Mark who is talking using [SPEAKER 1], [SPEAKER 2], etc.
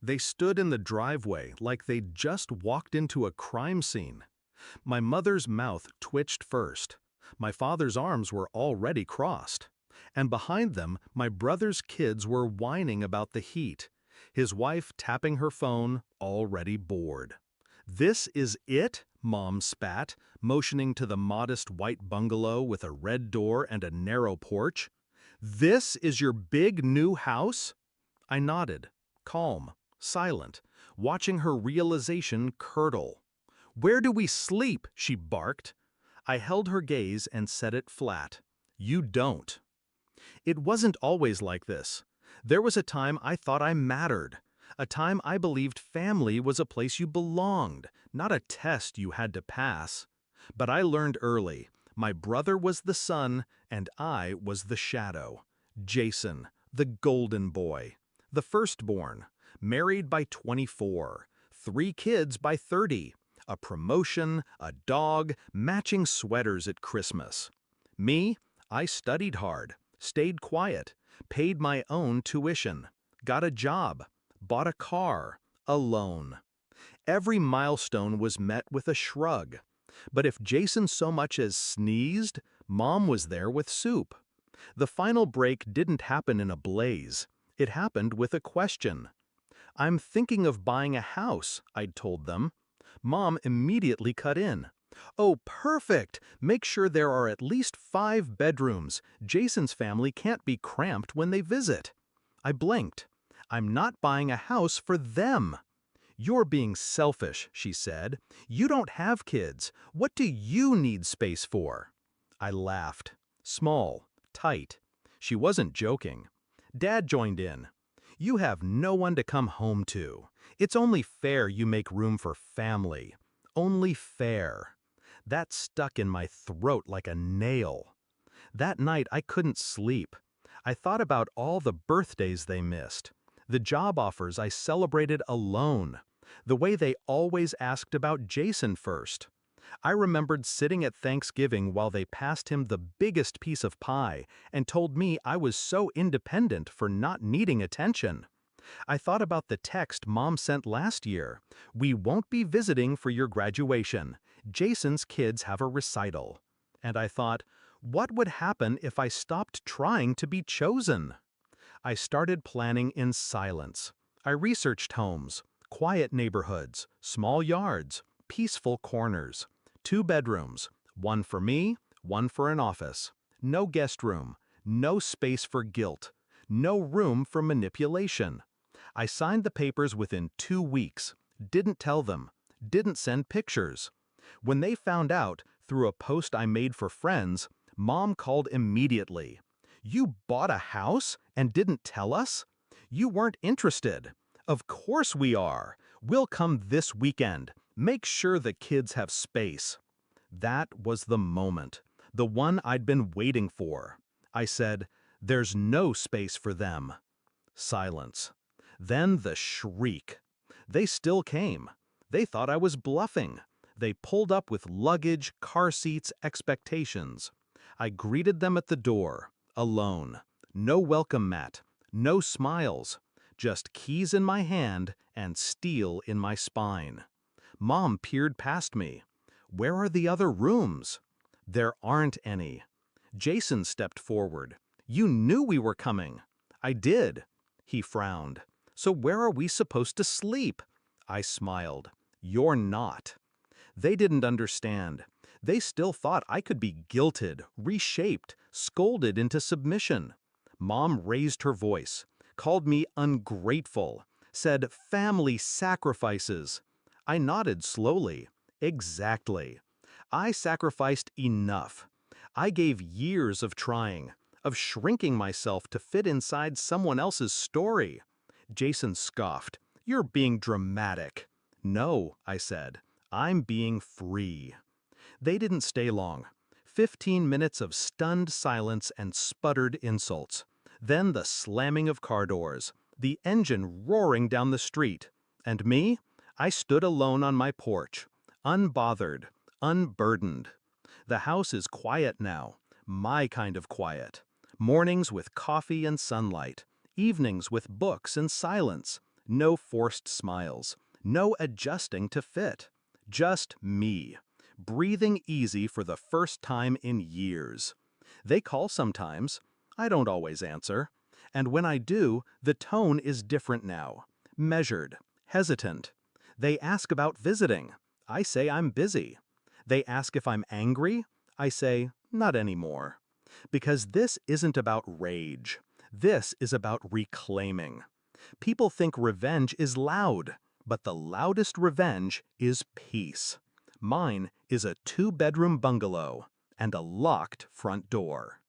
[SPEAKER 1] They stood in the driveway like they'd just walked into a crime scene. My mother's mouth twitched first. My father's arms were already crossed. And behind them, my brother's kids were whining about the heat, his wife tapping her phone, already bored. "This is it?" Mom spat, motioning to the modest white bungalow with a red door and a narrow porch. "This is your big new house?" I nodded, calm, silent, watching her realization curdle. "Where do we sleep?" she barked. I held her gaze and set it flat. "You don't." It wasn't always like this. There was a time I thought I mattered, a time I believed family was a place you belonged, not a test you had to pass. But I learned early, my brother was the sun and I was the shadow. Jason, the golden boy, the firstborn, married by 24, 3 kids by 30, a promotion, a dog, matching sweaters at Christmas. Me, I studied hard, stayed quiet, paid my own tuition, got a job, bought a car, alone. Every milestone was met with a shrug. But if Jason so much as sneezed, Mom was there with soup. The final break didn't happen in a blaze. It happened with a question. "I'm thinking of buying a house," I'd told them. Mom immediately cut in. "Oh, perfect! Make sure there are at least 5 bedrooms. Jason's family can't be cramped when they visit." I blinked. "I'm not buying a house for them." "You're being selfish," she said. "You don't have kids. What do you need space for?" I laughed. Small, tight. She wasn't joking. Dad joined in. "You have no one to come home to. It's only fair you make room for family. Only fair." That stuck in my throat like a nail. That night I couldn't sleep. I thought about all the birthdays they missed, the job offers I celebrated alone, the way they always asked about Jason first. I remembered sitting at Thanksgiving while they passed him the biggest piece of pie and told me I was so independent for not needing attention. I thought about the text Mom sent last year. "We won't be visiting for your graduation. Jason's kids have a recital." And I thought, what would happen if I stopped trying to be chosen? I started planning in silence. I researched homes, quiet neighborhoods, small yards, peaceful corners. 2 bedrooms, one for me, one for an office. No guest room, no space for guilt, no room for manipulation. I signed the papers within 2 weeks, didn't tell them, didn't send pictures. When they found out, through a post I made for friends, Mom called immediately. "You bought a house and didn't tell us? You weren't interested." "Of course we are. We'll come this weekend. Make sure the kids have space." That was the moment, the one I'd been waiting for. I said, "There's no space for them." Silence. Then the shriek. They still came. They thought I was bluffing. They pulled up with luggage, car seats, expectations. I greeted them at the door, alone. No welcome mat, no smiles, just keys in my hand and steel in my spine. Mom peered past me. "Where are the other rooms?" "There aren't any." Jason stepped forward. "You knew we were coming." "I did." He frowned. "So where are we supposed to sleep?" I smiled. "You're not." They didn't understand. They still thought I could be guilted, reshaped, scolded into submission. Mom raised her voice, called me ungrateful, said family sacrifices. I nodded slowly. Exactly. I sacrificed enough. I gave years of trying, of shrinking myself to fit inside someone else's story. Jason scoffed. "You're being dramatic." "No," I said. "I'm being free." They didn't stay long. 15 minutes of stunned silence and sputtered insults. Then the slamming of car doors, the engine roaring down the street. And me? I stood alone on my porch, unbothered, unburdened. The house is quiet now, my kind of quiet. Mornings with coffee and sunlight, evenings with books and silence. No forced smiles, no adjusting to fit. Just me, breathing easy for the first time in years. They call sometimes. I don't always answer. And when I do, the tone is different now. Measured, hesitant. They ask about visiting. I say I'm busy. They ask if I'm angry. I say, not anymore. Because this isn't about rage. This is about reclaiming. People think revenge is loud, but the loudest revenge is peace. Mine is a 2-bedroom bungalow and a locked front door.